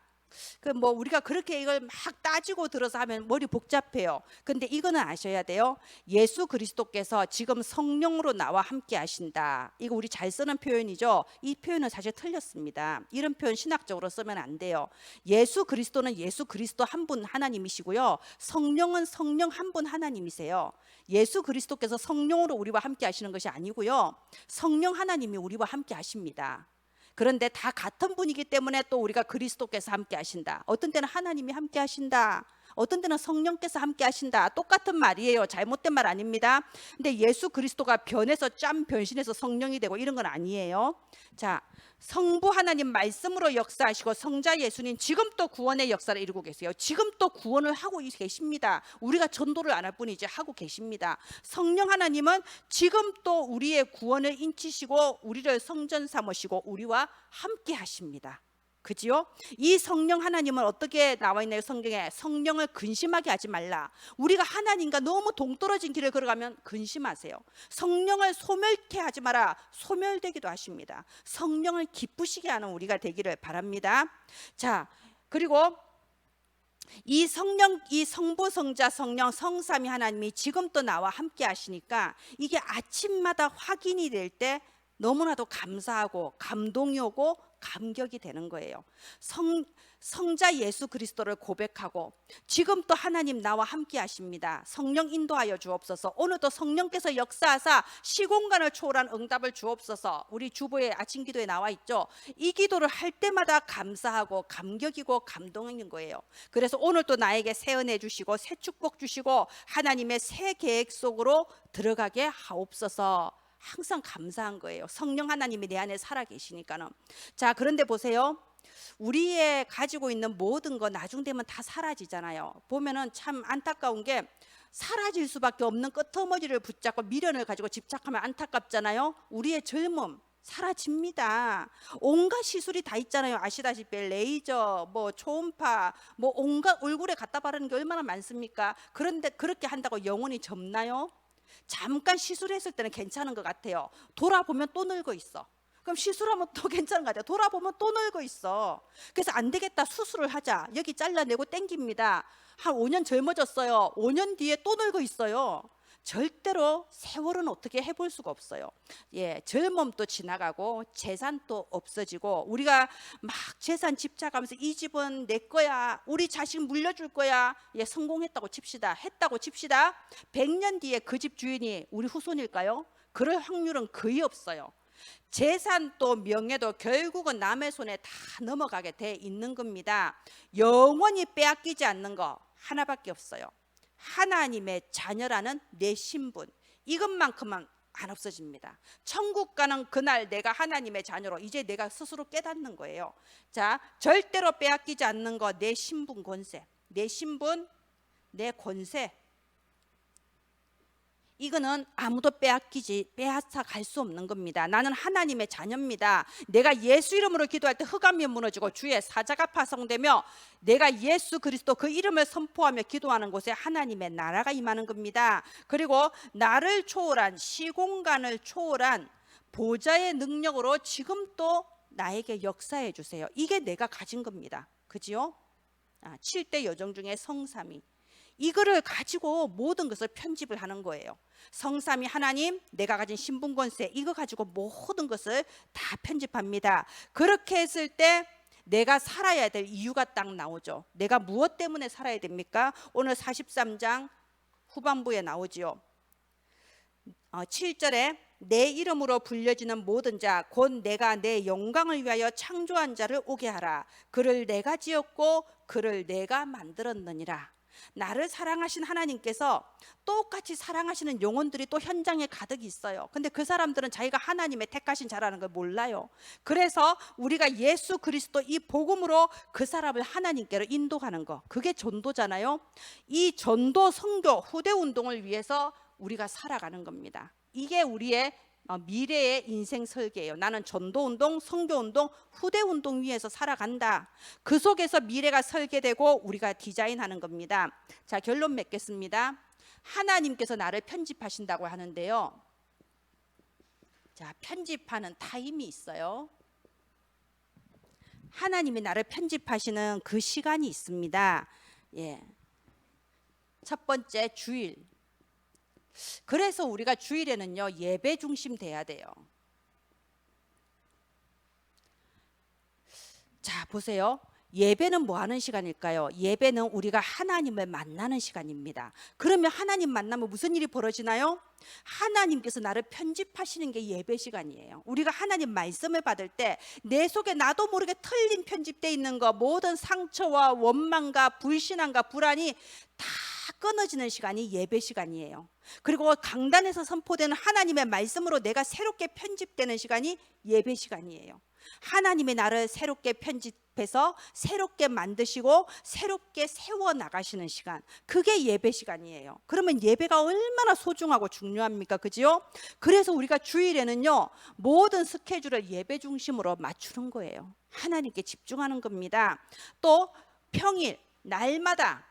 우리가 그렇게 이걸 막 따지고 들어서 하면 머리 복잡해요. 근데 이거는 아셔야 돼요. 예수 그리스도께서 지금 성령으로 나와 함께 하신다. 이거 우리 잘 쓰는 표현이죠. 이 표현은 사실 틀렸습니다. 이런 표현 신학적으로 쓰면 안 돼요. 예수 그리스도는 예수 그리스도 한 분 하나님이시고요. 성령은 성령 한 분 하나님이세요. 예수 그리스도께서 성령으로 우리와 함께 하시는 것이 아니고요. 성령 하나님이 우리와 함께 하십니다. 그런데 다 같은 분이기 때문에 또 우리가 그리스도께서 함께 하신다, 어떤 때는 하나님이 함께 하신다, 어떤 때는 성령께서 함께 하신다, 똑같은 말이에요. 잘못된 말 아닙니다. 근데 예수 그리스도가 변해서 변신해서 성령이 되고 이런 건 아니에요. 자, 성부 하나님 말씀으로 역사하시고 성자 예수님 지금 또 구원의 역사를 이루고 계세요. 지금 또 구원을 하고 계십니다. 우리가 전도를 안 할 뿐이지 하고 계십니다. 성령 하나님은 지금 또 우리의 구원을 인치시고 우리를 성전 삼으시고 우리와 함께 하십니다. 그지요? 이 성령 하나님은 어떻게 나와 있나요? 성경에 성령을 근심하게 하지 말라. 우리가 하나님과 너무 동떨어진 길을 걸어가면 근심하세요. 성령을 소멸케 하지 마라. 소멸되기도 하십니다. 성령을 기쁘시게 하는 우리가 되기를 바랍니다. 자, 그리고 이 성령, 이 성부, 성자, 성령, 성삼위 하나님이 지금 또 나와 함께 하시니까 이게 아침마다 확인이 될 때 너무나도 감사하고 감동이 오고 감격이 되는 거예요. 성자 예수 그리스도를 고백하고 지금 또 하나님 나와 함께 하십니다. 성령 인도하여 주옵소서. 오늘도 성령께서 역사하사 시공간을 초월한 응답을 주옵소서. 우리 주보의 아침 기도에 나와 있죠. 이 기도를 할 때마다 감사하고 감격이고 감동인 거예요. 그래서 오늘 또 나에게 새 은혜 주시고 새 축복 주시고 하나님의 새 계획 속으로 들어가게 하옵소서. 항상 감사한 거예요. 성령 하나님이 내 안에 살아 계시니까는. 자, 그런데 보세요. 우리의 가지고 있는 모든 거 나중 되면 다 사라지잖아요. 보면은 참 안타까운 게 사라질 수밖에 없는 끄트머리를 붙잡고 미련을 가지고 집착하면 안타깝잖아요. 우리의 젊음 사라집니다. 온갖 시술이 다 있잖아요. 아시다시피 레이저, 초음파, 온갖 얼굴에 갖다 바르는 게 얼마나 많습니까? 그런데 그렇게 한다고 영혼이 젊나요? 잠깐 시술했을 때는 괜찮은 것 같아요. 돌아보면 또 늙어 있어. 그럼 시술하면 또 괜찮은 것 같아요. 돌아보면 또 늙어 있어. 그래서 안 되겠다, 수술을 하자. 여기 잘라내고 땡깁니다. 한 5년 젊어졌어요. 5년 뒤에 또 늙어 있어요. 절대로 세월은 어떻게 해볼 수가 없어요. 젊음도 지나가고 재산도 없어지고 우리가 막 재산 집착하면서 이 집은 내 거야, 우리 자식 물려줄 거야. 성공했다고 칩시다. 했다고 칩시다. 100년 뒤에 그 집 주인이 우리 후손일까요? 그럴 확률은 거의 없어요. 재산도 명예도 결국은 남의 손에 다 넘어가게 돼 있는 겁니다. 영원히 빼앗기지 않는 거 하나밖에 없어요. 하나님의 자녀라는 내 신분, 이것만큼은 안 없어집니다. 천국 가는 그날 내가 하나님의 자녀로 이제 내가 스스로 깨닫는 거예요. 자, 절대로 빼앗기지 않는 거, 내 신분 권세, 내 신분, 내 권세, 이거는 아무도 빼앗아 갈 수 없는 겁니다. 나는 하나님의 자녀입니다. 내가 예수 이름으로 기도할 때 흑암이 무너지고 주의 사자가 파송되며 내가 예수 그리스도 그 이름을 선포하며 기도하는 곳에 하나님의 나라가 임하는 겁니다. 그리고 나를 초월한, 시공간을 초월한 보좌의 능력으로 지금 또 나에게 역사해 주세요. 이게 내가 가진 겁니다. 그지요? 7대 여정 중에 성삼위, 이거를 가지고 모든 것을 편집을 하는 거예요. 성삼위 하나님, 내가 가진 신분 권세, 이거 가지고 모든 것을 다 편집합니다. 그렇게 했을 때 내가 살아야 될 이유가 딱 나오죠. 내가 무엇 때문에 살아야 됩니까? 오늘 43장 후반부에 나오지요. 7절에 내 이름으로 불려지는 모든 자 곧 내가 내 영광을 위하여 창조한 자를 오게 하라. 그를 내가 지었고 그를 내가 만들었느니라. 나를 사랑하신 하나님께서 똑같이 사랑하시는 영혼들이 또 현장에 가득 있어요. 근데 그 사람들은 자기가 하나님의 택하신 자라는 걸 몰라요. 그래서 우리가 예수 그리스도 이 복음으로 그 사람을 하나님께로 인도하는 거, 그게 전도잖아요. 이 전도 선교 후대 운동을 위해서 우리가 살아가는 겁니다. 이게 우리의 미래의 인생 설계예요. 나는 전도운동, 선교운동, 후대운동 위에서 살아간다. 그 속에서 미래가 설계되고 우리가 디자인하는 겁니다. 자, 결론 맺겠습니다. 하나님께서 나를 편집하신다고 하는데요, 자, 편집하는 타임이 있어요. 하나님이 나를 편집하시는 그 시간이 있습니다. 예. 첫 번째, 주일. 그래서 우리가 주일에는요, 예배 중심 돼야 돼요. 자, 보세요. 예배는 뭐 하는 시간일까요? 예배는 우리가 하나님을 만나는 시간입니다. 그러면 하나님 만나면 무슨 일이 벌어지나요? 하나님께서 나를 편집하시는 게 예배 시간이에요. 우리가 하나님 말씀을 받을 때 내 속에 나도 모르게 틀린 편집되어 있는 거, 모든 상처와 원망과 불신앙과 불안이 다 끊어지는 시간이 예배 시간이에요. 그리고 강단에서 선포되는 하나님의 말씀으로 내가 새롭게 편집되는 시간이 예배 시간이에요. 하나님의 나를 새롭게 편집해서 새롭게 만드시고 새롭게 세워 나가시는 시간, 그게 예배 시간이에요. 그러면 예배가 얼마나 소중하고 중요합니까? 그죠? 그래서 우리가 주일에는요, 모든 스케줄을 예배 중심으로 맞추는 거예요. 하나님께 집중하는 겁니다. 또 평일, 날마다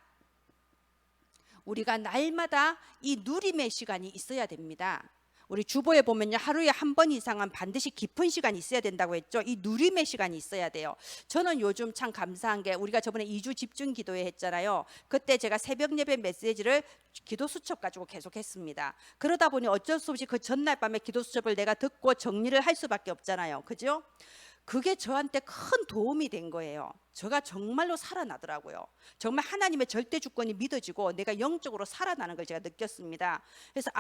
우리가 날마다 이 누림의 시간이 있어야 됩니다. 우리 주보에 보면요, 하루에 한 번 이상은 반드시 깊은 시간이 있어야 된다고 했죠. 이 누림의 시간이 있어야 돼요. 저는 요즘 참 감사한 게, 우리가 저번에 2주 집중 기도회 했잖아요. 그때 제가 새벽 예배 메시지를 기도 수첩 가지고 계속 했습니다. 그러다 보니 어쩔 수 없이 그 전날 밤에 기도 수첩을 내가 듣고 정리를 할 수밖에 없잖아요. 그죠? 그게 저한테 큰 도움이 된 거예요. 제가 정말로 살아나더라고요. 정말 하나님의 절대 주권이 믿어지고 내가 영적으로 살아나는 걸 제가 느꼈습니다. 그래서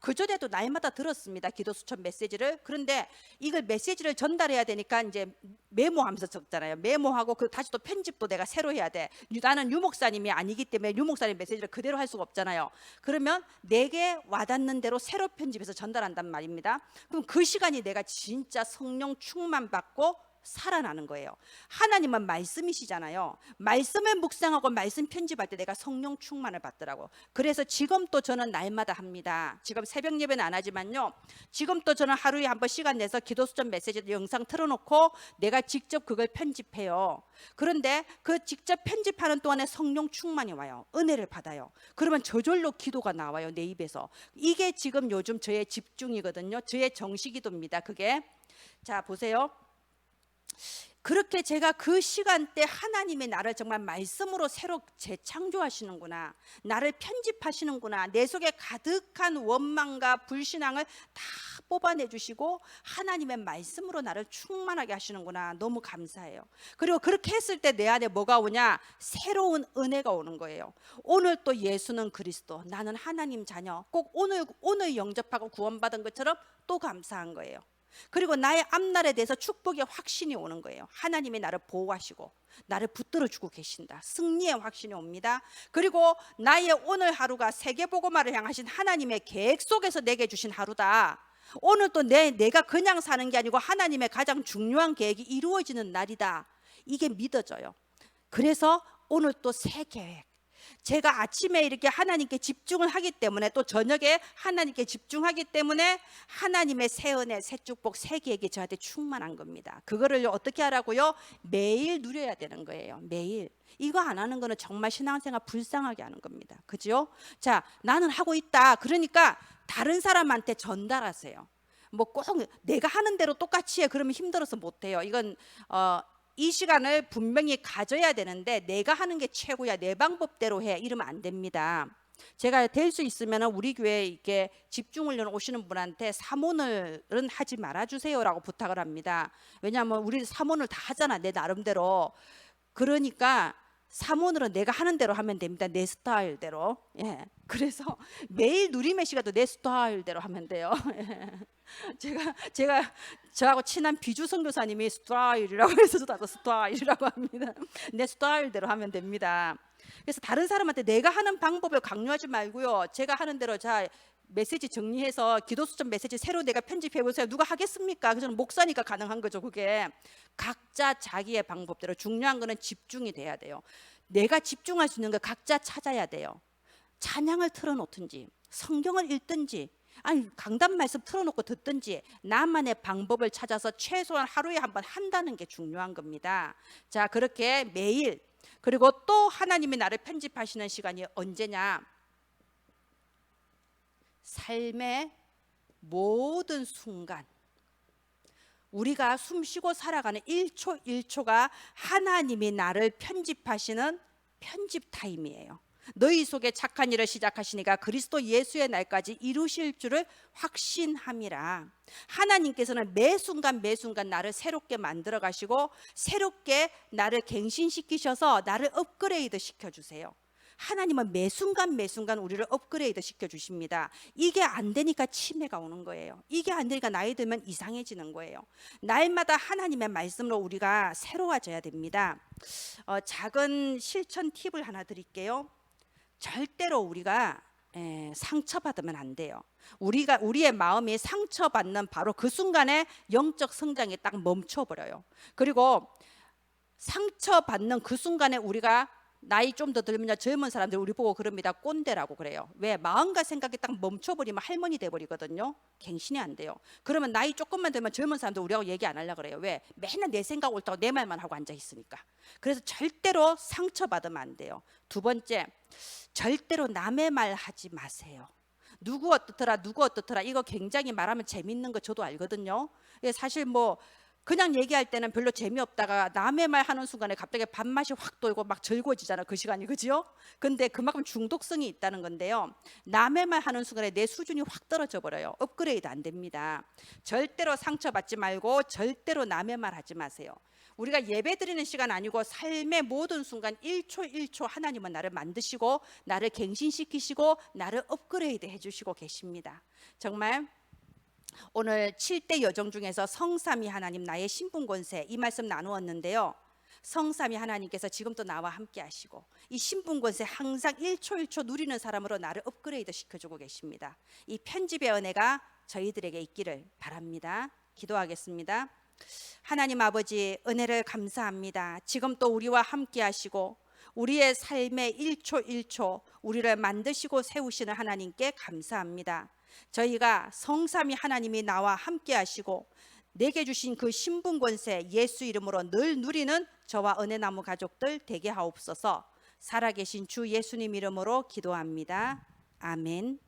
그전에도 날마다 들었습니다, 기도 수첩 메시지를. 그런데 이걸 메시지를 전달해야 되니까 이제 메모하면서 적잖아요. 메모하고 다시 또 편집도 내가 새로 해야 돼. 나는 유목사님이 아니기 때문에 유목사님 메시지를 그대로 할 수가 없잖아요. 그러면 내게 와닿는 대로 새로 편집해서 전달한단 말입니다. 그럼 그 시간이 내가 진짜 성령 충만 받고 살아나는 거예요. 하나님은 말씀이시잖아요. 말씀을 묵상하고 말씀 편집할 때 내가 성령 충만을 받더라고. 그래서 지금 또 저는 날마다 합니다. 지금 새벽 예배는 안 하지만요, 지금 또 저는 하루에 한 번 시간 내서 기도 수첩 메시지 영상 틀어놓고 내가 직접 그걸 편집해요. 그런데 그 직접 편집하는 동안에 성령 충만이 와요. 은혜를 받아요. 그러면 저절로 기도가 나와요, 내 입에서. 이게 지금 요즘 저의 집중이거든요. 저의 정식기도입니다, 그게. 자, 보세요. 그렇게 제가 그 시간대 하나님의 나를 정말 말씀으로 새로 재창조하시는구나, 나를 편집하시는구나, 내 속에 가득한 원망과 불신앙을 다 뽑아내 주시고 하나님의 말씀으로 나를 충만하게 하시는구나, 너무 감사해요. 그리고 그렇게 했을 때 내 안에 뭐가 오냐? 새로운 은혜가 오는 거예요. 오늘 또 예수는 그리스도, 나는 하나님 자녀, 꼭 오늘 영접하고 구원받은 것처럼 또 감사한 거예요. 그리고 나의 앞날에 대해서 축복의 확신이 오는 거예요. 하나님이 나를 보호하시고 나를 붙들어 주고 계신다, 승리의 확신이 옵니다. 그리고 나의 오늘 하루가 세계복음화를 향하신 하나님의 계획 속에서 내게 주신 하루다. 오늘 또 내가 그냥 사는 게 아니고 하나님의 가장 중요한 계획이 이루어지는 날이다. 이게 믿어져요. 그래서 오늘 또 새 계획, 제가 아침에 이렇게 하나님께 집중을 하기 때문에, 또 저녁에 하나님께 집중하기 때문에 하나님의 새 은혜, 새 축복, 새 계획이 저한테 충만한 겁니다. 그거를 어떻게 하라고요? 매일 누려야 되는 거예요. 매일. 이거 안 하는 거는 정말 신앙생활 불쌍하게 하는 겁니다. 그죠? 자, 나는 하고 있다. 그러니까 다른 사람한테 전달하세요. 뭐 꼭 내가 하는 대로 똑같이 해, 그러면 힘들어서 못 해요. 이건 이 시간을 분명히 가져야 되는데, 내가 하는 게 최고야, 내 방법대로 해, 이러면 안 됩니다. 제가 될 수 있으면 우리 교회에 이렇게 집중훈련 오시는 분한테 사모늘은 하지 말아주세요라고 부탁을 합니다. 왜냐하면 우리 사모늘 다 하잖아, 내 나름대로. 그러니까 사모늘은 내가 하는 대로 하면 됩니다. 내 스타일대로. 예. 그래서 매일 누림의 시간도 내 스타일대로 하면 돼요. 예. 제가 저하고 친한 비주 선교사님이 스타일이라고 해서 저도 스타일이라고 합니다. 내 스타일대로 하면 됩니다. 그래서 다른 사람한테 내가 하는 방법을 강요하지 말고요. 제가 하는 대로 자 메시지 정리해서 기도수첩 메시지 새로 내가 편집해 보세요. 누가 하겠습니까? 그래서 저는 목사니까 가능한 거죠. 그게 각자 자기의 방법대로. 중요한 거는 집중이 돼야 돼요. 내가 집중할 수 있는 거 각자 찾아야 돼요. 찬양을 틀어놓든지 성경을 읽든지 아니 강단 말씀 틀어놓고 듣든지 나만의 방법을 찾아서 최소한 하루에 한 번 한다는 게 중요한 겁니다. 자, 그렇게 매일. 그리고 또 하나님이 나를 편집하시는 시간이 언제냐? 삶의 모든 순간, 우리가 숨쉬고 살아가는 1초 1초가 하나님이 나를 편집하시는 편집 타임이에요. 너희 속에 착한 일을 시작하시니까 그리스도 예수의 날까지 이루실 줄을 확신함이라. 하나님께서는 매 순간 매 순간 나를 새롭게 만들어 가시고 새롭게 나를 갱신시키셔서 나를 업그레이드 시켜주세요. 하나님은 매 순간 매 순간 우리를 업그레이드 시켜주십니다. 이게 안 되니까 치매가 오는 거예요. 이게 안 되니까 나이 들면 이상해지는 거예요. 날마다 하나님의 말씀으로 우리가 새로워져야 됩니다. 작은 실천 팁을 하나 드릴게요. 절대로 우리가 상처받으면 안 돼요. 우리의 마음이 상처받는 바로 그 순간에 영적 성장이 딱 멈춰버려요. 그리고 상처받는 그 순간에 우리가 나이 좀 더 들면 젊은 사람들 우리 보고 그럽니다. 꼰대라고 그래요. 왜? 마음과 생각이 딱 멈춰버리면 할머니 돼버리거든요. 갱신이 안 돼요. 그러면 나이 조금만 되면 젊은 사람들 우리하고 얘기 안 하려고 그래요. 왜? 맨날 내 생각 옳다고 내 말만 하고 앉아 있으니까. 그래서 절대로 상처받으면 안 돼요. 두 번째, 절대로 남의 말 하지 마세요. 누구 어떻더라 이거 굉장히 말하면 재밌는 거 저도 알거든요. 사실 뭐 그냥 얘기할 때는 별로 재미없다가 남의 말 하는 순간에 갑자기 밥맛이 확 돌고 막 즐거워지잖아, 그 시간이. 그죠? 근데 그만큼 중독성이 있다는 건데요. 남의 말 하는 순간에 내 수준이 확 떨어져 버려요. 업그레이드 안 됩니다. 절대로 상처받지 말고 절대로 남의 말 하지 마세요. 우리가 예배 드리는 시간 아니고 삶의 모든 순간 1초 1초 하나님은 나를 만드시고 나를 갱신시키시고 나를 업그레이드 해주시고 계십니다. 정말 오늘 7대 여정 중에서 성삼위 하나님 나의 신분 권세 이 말씀 나누었는데요. 성삼위 하나님께서 지금도 나와 함께 하시고 이 신분 권세 항상 1초 1초 누리는 사람으로 나를 업그레이드 시켜주고 계십니다. 이 편집의 은혜가 저희들에게 있기를 바랍니다. 기도하겠습니다. 하나님 아버지, 은혜를 감사합니다. 지금 또 우리와 함께 하시고 우리의 삶의 1초 1초 우리를 만드시고 세우시는 하나님께 감사합니다. 저희가 성삼위 하나님이 나와 함께 하시고 내게 주신 그 신분 권세 예수 이름으로 늘 누리는 저와 은혜나무 가족들 되게 하옵소서. 살아계신 주 예수님 이름으로 기도합니다. 아멘.